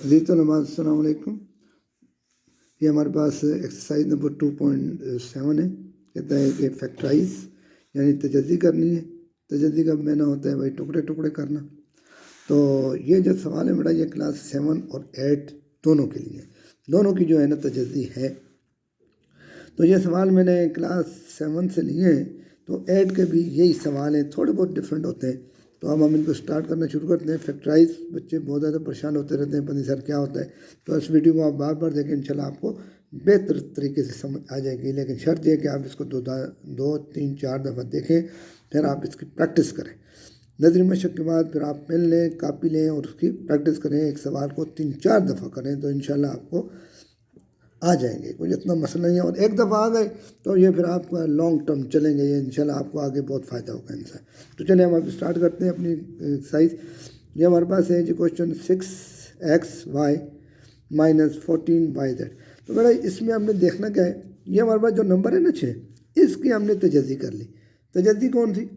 अज़ीज़ तलबा अस्सलाम वालेकुम। ये हमारे पास एक्सरसाइज नंबर 2.7 है। कहता है कि फैक्टराइज यानी तजज़ी करनी है। तजज़ी का मैना होता है भाई टुकड़े टुकड़े करना। तो ये जो सवाल है बेटा ये क्लास 7 और 8 दोनों के लिए, दोनों की जो है ना तजज़ी है। तो ये सवाल मैंने क्लास 7 से लिए हैं, तो 8 के भी यही सवाल हैं, थोड़े बहुत डिफरेंट होते हैं। तो अब हम इनको स्टार्ट करना शुरू करते हैं। फैक्टराइज बच्चे बहुत ज़्यादा परेशान होते रहते हैं, पता सर क्या होता है। तो इस वीडियो को आप बार बार देखें, इंशाल्लाह आपको बेहतर तरीके से समझ आ जाएगी। लेकिन शर्त यह कि आप इसको दो तीन चार दफ़ा देखें, फिर आप इसकी प्रैक्टिस करें। नजरी मशक के बाद फिर आप पेन लें, कापी लें और उसकी प्रैक्टिस करें। एक सवाल को 3-4 दफ़ा करें तो इंशाल्लाह आपको आ जाएंगे, कोई इतना मसला नहीं है। और एक दफ़ा आ गए तो ये फिर आपका लॉन्ग टर्म चलेंगे, ये इंशाल्लाह आपको आगे बहुत फ़ायदा होगा इनसे। तो चलिए हम अब स्टार्ट करते हैं अपनी एक्सरसाइज। ये हमारे पास है जी क्वेश्चन 6xy - 14yz। तो बेटा इसमें हमने देखना क्या है, ये हमारे पास जो नंबर है ना 6, इसकी हमने तजज़ी कर ली। तजज़ी कौन सी?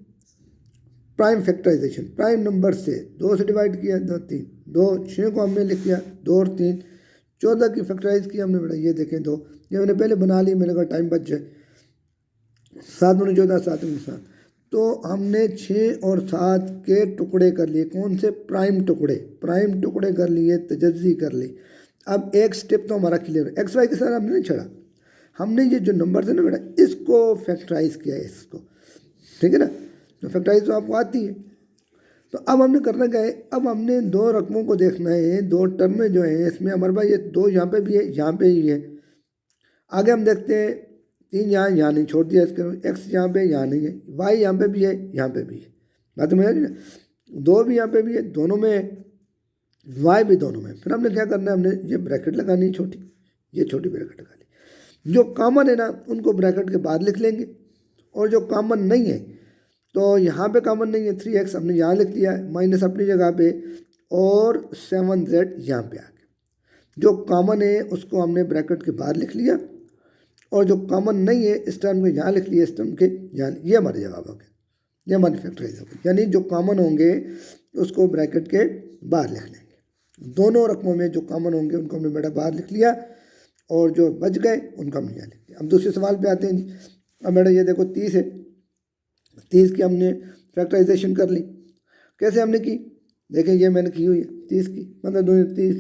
Prime factorisation. प्राइम नंबर से 2 से डिवाइड किया, 2 3, 2 6 को हमने लिख दिया, 2 और 3 14 की फैक्टराइज की हमने बेटा। ये देखें 2, ये मैंने पहले बना ली, मेरे का टाइम बच जाए। 7 दूनी 14, 7 दूनी 7। तो हमने 6 और 7 के टुकड़े कर लिए। कौन से? प्राइम टुकड़े। प्राइम टुकड़े कर लिए, तजज़ी कर ली। अब एक स्टेप तो हमारा क्लियर है। एक्स वाई के साथ हमने नहीं छड़ा, हमने ये जो नंबर है ना बेटा, इसको फैक्टराइज किया है, इसको। ठीक है ना? तो फैक्टराइज तो आपको आती है। तो अब हमने करना क्या है, अब हमने दो रकमों को देखना है, दो टर्म में जो है इसमें हमारे पास ये 2 यहाँ पे भी है, यहाँ पे ही है। आगे हम देखते हैं 3 यहाँ नहीं, छोड़ दिया इसके। एक्स यहाँ पे यहाँ नहीं है, वाई यहाँ पे भी है, यहाँ पे भी है। बात समझ आ रही ना? 2 भी यहाँ पे भी है, दोनों में है, वाई भी दोनों में। फिर हमने क्या करना है, हमने ये ब्रैकेट लगानी है छोटी, ये छोटी ब्रैकेट लगा ली। जो कॉमन है ना उनको ब्रैकेट के बाद लिख लेंगे, और जो कॉमन नहीं है, तो यहाँ पे कॉमन नहीं है 3x हमने यहाँ लिख दिया है, माइनस अपनी जगह पे, और 7z यहाँ पे आ गया। जो कॉमन है उसको हमने ब्रैकेट के बाहर लिख लिया, और जो कॉमन नहीं है इस टर्म के यहाँ लिख लिया, इस टर्म के यहाँ। ये हमारे जवाब हो गए, ये हमारी फैक्टराइज हो गई। यानी जो कॉमन होंगे उसको ब्रैकेट के बाहर लिख लेंगे। दोनों रकमों में जो कॉमन होंगे उनको हमने बेटा बाहर लिख लिया, और जो बच गए उनको हमने यहाँ लिख लिया। अब दूसरे सवाल पे आते हैं। अब बेटा ये देखो 30 है, 30 की हमने फैक्टराइजेशन कर ली। कैसे हमने की? देखें ये मैंने की हुई है 30 की, मतलब 2 30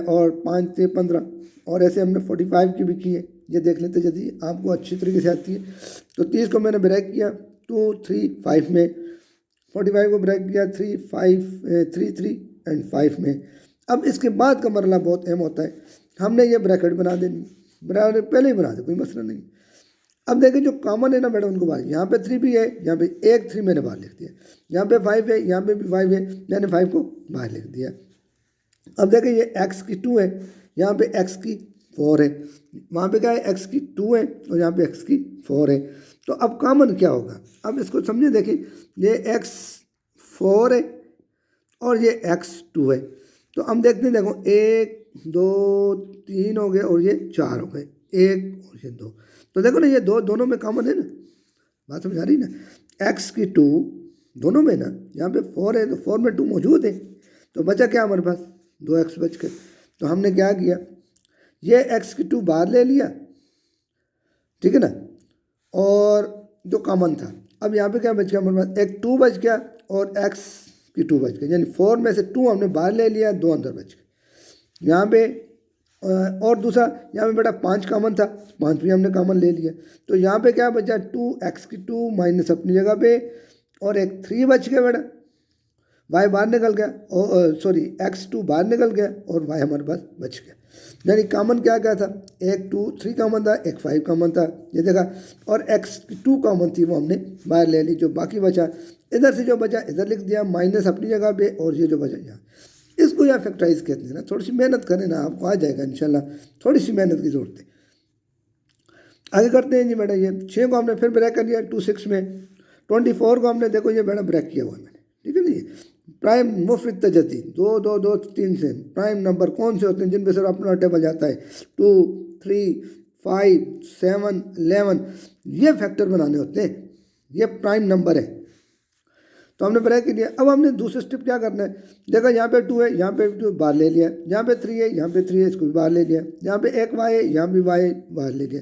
और 5 से 15, और ऐसे हमने 45 की भी की है। ये देख लेते यदि आपको अच्छी तरीके से आती है। तो 30 को मैंने ब्रेक किया 2 3 5 में, 45 को ब्रेक किया 3 5 3 3 एंड 5 में। अब इसके बाद का मरला बहुत अहम होता है, हमने ये ब्रैकेट बना देनी, पहले ही बना दे, कोई मसला नहीं। अब देखिए जो कॉमन है ना बेटा उनको बाहर, यहाँ पे 3 भी है, यहाँ पे एक 3 मैंने बाहर लिख दिया, यहाँ पे 5 है, यहाँ पे भी 5 है, मैंने 5 को बाहर लिख दिया। अब देखिए ये x की 2 है, यहाँ पे x की 4 है, वहाँ पे क्या है x की 2 है, और यहाँ पे x की 4 है। तो अब कॉमन क्या होगा, अब इसको समझे। देखिए ये x 4 है और ये x 2 है। तो हम देखते हैं, देखो 1 2 3 हो गए, और ये 4 हो गए, 1 और ये 2। तो देखो ना ये दोनों में कॉमन है ना, बात समझ आ रही ना। x की 2 दोनों में ना, यहाँ पे 4 है तो 4 में 2 मौजूद है, तो बचा क्या हमारे पास, 2x बच गए। तो हमने क्या किया, ये x की 2 बाहर ले लिया, ठीक है ना, और जो कॉमन था। अब यहाँ पे क्या बच गया हमारे पास, एक 2 बच गया और x की 2 बच गई, यानी 4 में से 2 हमने बाहर ले लिया, 2 अंदर बच गए। यहाँ पे और दूसरा यहाँ पे बेटा 5 कॉमन था, 5 भी हमने कॉमन ले लिया। तो यहाँ पे क्या बचा, 2x की 2 माइनस अपनी जगह पे, और एक 3 बच गया बेटा, y बाहर निकल गया, और सॉरी x2 बाहर निकल गया, और y हमारे पास बच गया। यानी कॉमन क्या क्या था, एक 2 3 कॉमन था, एक 5 कॉमन था, ये देखा, और x2 कॉमन थी वो हमने बाहर ले ली। जो बाकी बचा, इधर से जो बचा इधर लिख दिया, माइनस अपनी जगह पे, और ये जो बचा यहाँ, इसको यहाँ फैक्टराइज कहते हैं ना। थोड़ी सी मेहनत करें ना, आपको आ जाएगा इंशाल्लाह, थोड़ी सी मेहनत की जरूरत है। आगे करते हैं जी बेटा, ये 6 को हमने फिर ब्रेक कर लिया 2 6 में, 24 को हमने देखो ये बेटा ब्रेक किया हुआ है मैंने, ठीक है ना। प्राइम मुफ्रद तजद्दी 2 2 2 3 से प्राइम नंबर कौन से होते हैं जिनमें से अपना टेबल जाता है 2 3 5 7 11, ये फैक्टर बनाने होते हैं, ये प्राइम नंबर है। तो हमने ब्रैकेट लिया। अब हमने दूसरा स्टेप क्या करना है, देखो यहाँ पे 2 है, यहाँ पे 2 बाहर ले लिया, यहाँ पे 3 है, यहाँ पे 3 है, इसको भी बाहर ले लिया, यहाँ पे एक y है, यहाँ भी y है, बाहर ले लिया।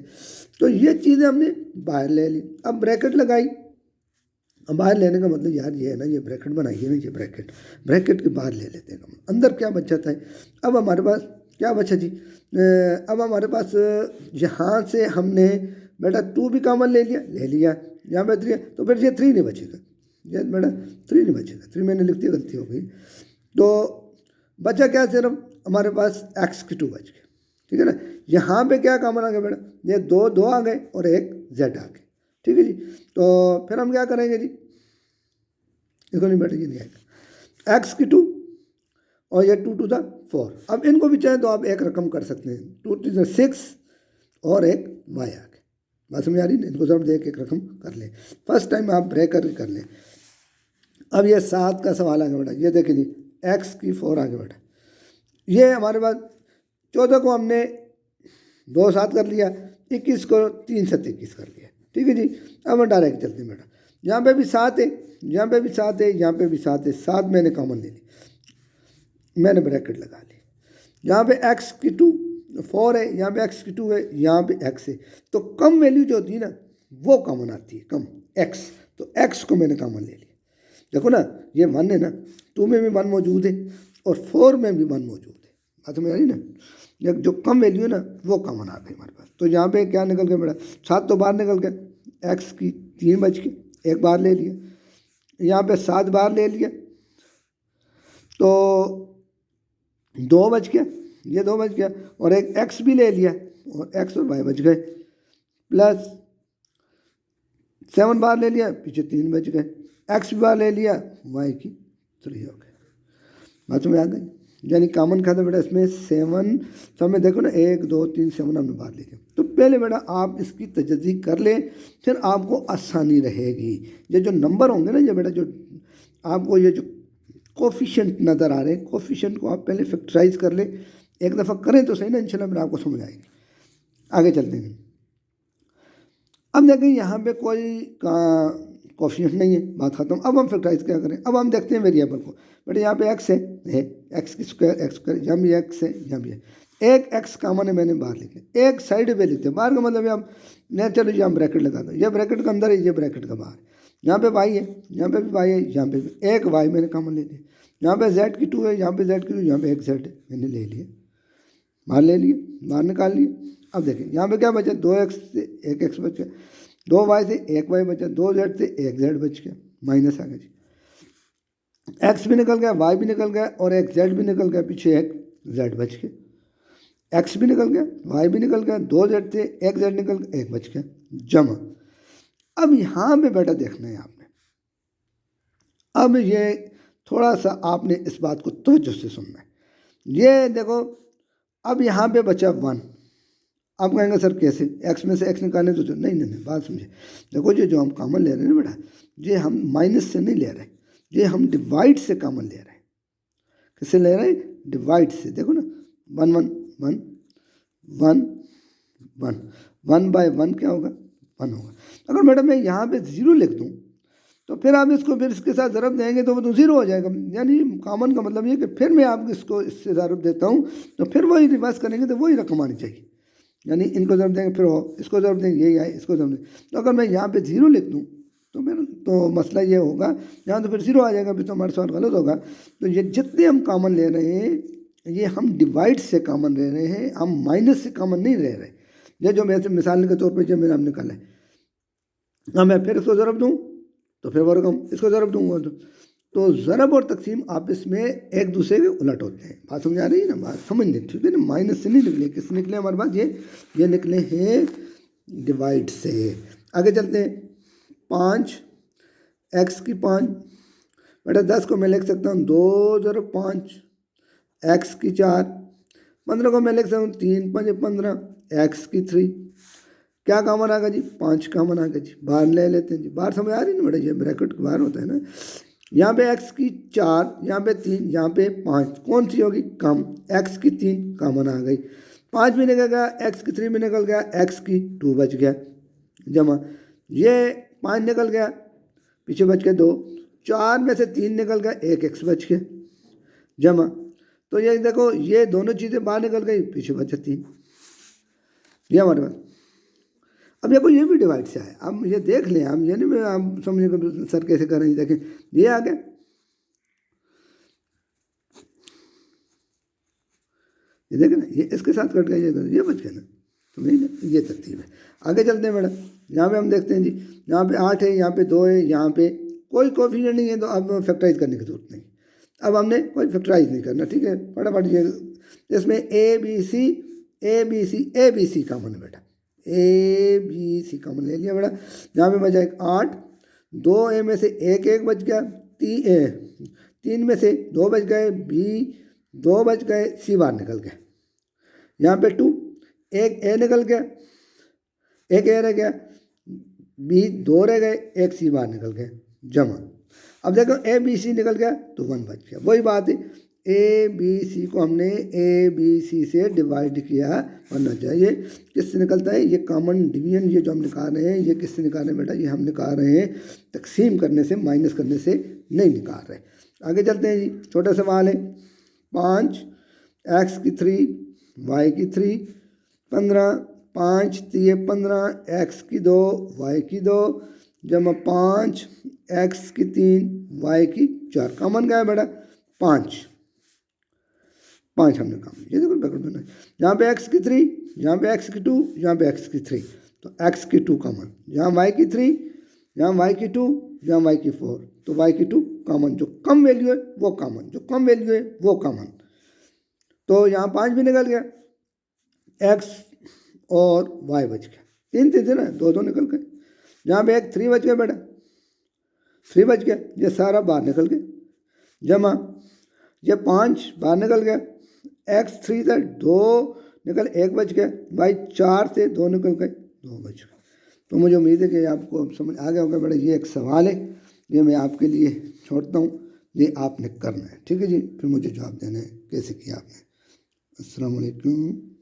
तो ये चीज़ें हमने बाहर ले ली। अब ब्रैकेट लगाई। अब बाहर लेने का मतलब यार ये है ना, ये ब्रैकेट बनाइए ना, ये ब्रैकेट के बाहर ले लेते हैं। अंदर क्या बच जाता है, अब हमारे पास क्या बचा जी, अब हमारे पास यहाँ से हमने बेटा 2 भी कॉमन ले लिया, यहाँ पे 3 है, तो फिर ये 3 नहीं बचेगा, ये बेटा 3 नहीं बचेगा, 3 मैंने लिख दिया, गलती हो गई। तो बचा क्या, सिर्फ हमारे पास x2 बच गया, ठीक है ना। यहाँ पे क्या कॉमन आ गया बेटा, ये 2 आ गए और एक z आ गए, ठीक है जी। तो फिर हम क्या करेंगे जी, इसको नहीं बेटा, ये नहीं आएगा, x2 और ये 2 to the 4। अब इनको भी चाहे तो आप एक रकम कर सकते हैं, 2 to the 6 और एक y आ गए। बात समझ आ रही है, इनको जरूर देख एक रकम कर लें, फर्स्ट टाइम आप ब्रेकर कर लें। अब ये 7 का सवाल आ गया बेटा, ये देखिए जी, x4 आ गया बेटा। ये हमारे पास 14 को हमने 2 7 कर लिया, 21 को 3 7 21 कर लिया, ठीक है जी। अब हम डायरेक्ट चलते हैं बेटा, यहाँ पे भी 7 है, यहाँ पे भी 7 है, यहाँ पे भी 7 है, 7 मैंने कॉमन ले ली, मैंने ब्रैकेट लगा ली। यहाँ पे x2 4 है, यहाँ पे x2 है, यहाँ पे x है, तो कम वैल्यू जो होती है ना वो कॉमन आती है, कम x, तो x को मैंने कॉमन ले लिया। देखो ना, ये 1 है ना, 2 में भी 1 मौजूद है और 4 में भी 1 मौजूद है, बात समझ आ रही ना। जो कम वैल्यू है ना वो कॉमन आ गई हमारे पास। तो यहाँ पे क्या निकल गया बेटा, 7 तो बाहर निकल गया, x की 3 बच के, एक बार ले लिया, यहाँ पे 7 बार ले लिया, तो 2 बच गया, ये 2 बच गया, और एक x भी ले लिया, और x और y बच गए, प्लस 7 बार ले लिया, पीछे 3 बच गए, x भी बार ले लिया, y की 3 हो गए। बात में आ गई, यानी कॉमन खाता बेटा इसमें 7, सब में देखो ना 1 2 3 7 हमने बार ले लिया। तो पहले बेटा आप इसकी तजज़ी कर ले, फिर आपको आसानी रहेगी। ये जो नंबर होंगे ना, ये बेटा जो आपको ये जो कोफिशिएंट नज़र आ रहे हैं, कोफिशिएंट को आप पहले फैक्टराइज कर ले, एक दफ़ा करें तो सही ना, इंशाल्लाह फिर आपको समझ आएगी। आगे चलते हैं। अब देखें यहाँ पे कोई कोफिशिएंट नहीं है, बात खत्म। अब हम फैक्टराइज क्या करें, अब हम देखते हैं वेरिएबल को। बट यहाँ पे x है, x की स्क्वायर, यहाँ भी x है, यहाँ भी है, एक x कॉमन है, मैंने बाहर लिख लिया, एक साइड पे लिखते हैं, बाहर का मतलब हम नहीं, चलो यहाँ ब्रैकेट लगा दो, ये ब्रैकेट का अंदर है, ये ब्रैकेट का बाहर, यहाँ पे y है, यहाँ पे भी y है, यहाँ पे भी एक y मैंने कॉमन ले लिया, यहाँ पे z की 2 है, यहाँ पे z की 2, यहाँ पे एक z मैंने ले लिया, बाहर ले लिए, बाहर निकाल लिए। अब देखें यहाँ पे क्या बचा, 2x से एक x बच गया, 2y से एक y बचा, 2z से एक z बच गया, माइनस आ गया जी, x भी निकल गया, y भी निकल गया, और एक z भी निकल गया, पीछे एक z बच गया, x भी निकल गया, y भी निकल गया, 2z से एक z निकल गया, एक बच गया, जमा। अब यहाँ पे बेटा देखना है आपने, अब ये थोड़ा सा आपने इस बात को तवज्जो से सुनना है। ये देखो, अब यहाँ पे बचा 1, आप कहेंगे सर कैसे, x में से x निकालने तो नहीं, बात समझे। देखो ये जो हम कॉमन ले रहे हैं ना बेटा, ये हम माइनस से नहीं ले रहे, ये हम डिवाइड से कॉमन ले रहे हैं। किससे ले रहे हैं, डिवाइड से। देखो ना, 1 1 1 1 1 1 बाय 1 क्या होगा, 1 होगा। अगर मैडम मैं यहाँ पे 0 लिख दूँ तो फिर आप इसको फिर इसके साथ ज़रब देंगे तो वो तो 0 हो जाएगा। यानी कॉमन का मतलब ये कि फिर मैं आपको इसको इससे ज़रब देता हूँ तो फिर वही रिवर्स करेंगे तो वही रकम आनी चाहिए। यानी इनको ज़रब देंगे फिर हो, इसको ज़रब देंगे यही आए, इसको ज़रब देंगे। तो अगर मैं यहाँ पे 0 लिख दूँ तो फिर तो मसला ये होगा, यहाँ तो फिर 0 आ जाएगा, फिर तो हमारा सवाल गलत होगा। तो ये जितने हम कॉमन ले रहे हैं ये हम डिवाइड से कॉमन ले रहे हैं, हम माइनस से कॉमन नहीं ले रहे। ये जो मैं मिसाल के तौर पर जो मेरा निकाला है, हाँ मैं फिर इसको ज़रब दूँ तो फिर वो रकम, इसको ज़रब दूँगा तो ज़रब और तकसीम आपस में एक दूसरे के उलट होते हैं। बात समझ आ रही है ना, बात समझ नहीं, ठीक है ना। माइनस से नहीं निकले, किस निकले हमारे पास, ये निकले हैं डिवाइड से। आगे चलते हैं, 5 x की 5 बेटा 10 को मैं लिख सकता हूँ 2 ज़रब 5, x की 4, 15 को मैं लिख सकता हूँ 3 5 15, x की 3। क्या कॉमन आ गया जी, 5 कॉमन आ गया जी, बाहर ले लेते हैं जी। बाहर समझ आ रही है ना बेटा, ये ब्रैकेट के बाहर होता है ना। यहाँ पे x की 4, यहाँ पे 3, यहाँ पे 5, कौन सी होगी कम, x की 3 कॉमन आ गई, 5 भी निकल गया, x की 3 भी निकल गया, x की 2 बच गया, जमा। ये 5 निकल गया, पीछे बच गए 2, 4 में से 3 निकल गया, एक एक्स बच गया, जमा, तो ये देखो ये दोनों चीज़ें बाहर निकल गई, पीछे बचा 3, ये हमारे पास। अब देखो ये भी डिवाइड से आया, अब ये देख लें, हम ये नहीं आप समझे सर कैसे कर रहे हैं, देखें ये आ गया, ये देखें ना, ये इसके साथ कट गया, ये बच गया ना, तो नहीं, ये तरतीब है। आगे चलते हैं मैडम, यहाँ पे हम देखते हैं जी, यहाँ पे 8 है, यहाँ पे 2 है, यहाँ पे कोई कोफिशिएंट नहीं है, तो अब फैक्टराइज करने की जरूरत नहीं, अब हमने कोई फैक्टराइज नहीं करना, ठीक है, फटाफट ये इसमें ए बी सी कॉमन है बेटा, ए बी सी कॉमन ले लिया बेटा, यहाँ पे बचा एक 8, 2 ए में से एक बच गया, 3 में से 2 बच गए, बी 2 बच गए, सी बाहर निकल गया, यहाँ पे 2, एक ए निकल गया, एक ए रह गया, बी 2 रह गए, एक सी बाहर निकल गया, जमा। अब देखो ए बी सी निकल गया तो 1 बच गया, वही बात है, ए बी सी को हमने ए बी सी से डिवाइड किया होना चाहिए, किससे निकलता है, ये कॉमन डिवीजन, ये जो हम निकाल रहे हैं ये किससे निकाल रहे हैं बेटा, ये हम निकाल रहे हैं तकसीम करने से, माइनस करने से नहीं निकाल रहे। आगे चलते हैं जी, छोटा सवाल है, 5 एक्स की 3 वाई की 3, 15, 5 3 15 एक्स की 2 वाई की 2, जमा 5 एक्स की 3 वाई की 4, कॉमन क्या है बेटा 5 हमने कॉमन, ये देखो पकड़ देना, यहाँ पे एक्स की 3, यहाँ पे एक्स की 2, यहाँ पे एक्स की 3, तो एक्स की 2 कॉमन, यहाँ वाई की 3, यहाँ वाई की 2, यहाँ वाई की 4, तो वाई की 2 कॉमन, जो कम वैल्यू है वो कॉमन, जो कम वैल्यू है वो कॉमन, तो यहाँ 5 भी निकल गया, एक्स और वाई बच गया, 3 थे ना, 2 निकल गए, यहाँ पे एक 3 बच गया बेटा, 3 बच गया, ये सारा बाहर निकल गया, जमा, ये 5 बाहर निकल गया, एक्स 3 था 2 निकल, 1 बच गया, वाई 4 से 2 निकल गए, 2 बच गए। तो मुझे उम्मीद है कि आपको समझ आ गया होगा बेटा, ये एक सवाल है, ये मैं आपके लिए छोड़ता हूँ, ये आपने करना है, ठीक है जी, फिर मुझे जवाब देना है कैसे किया आपने। अस्सलाम वालेकुम।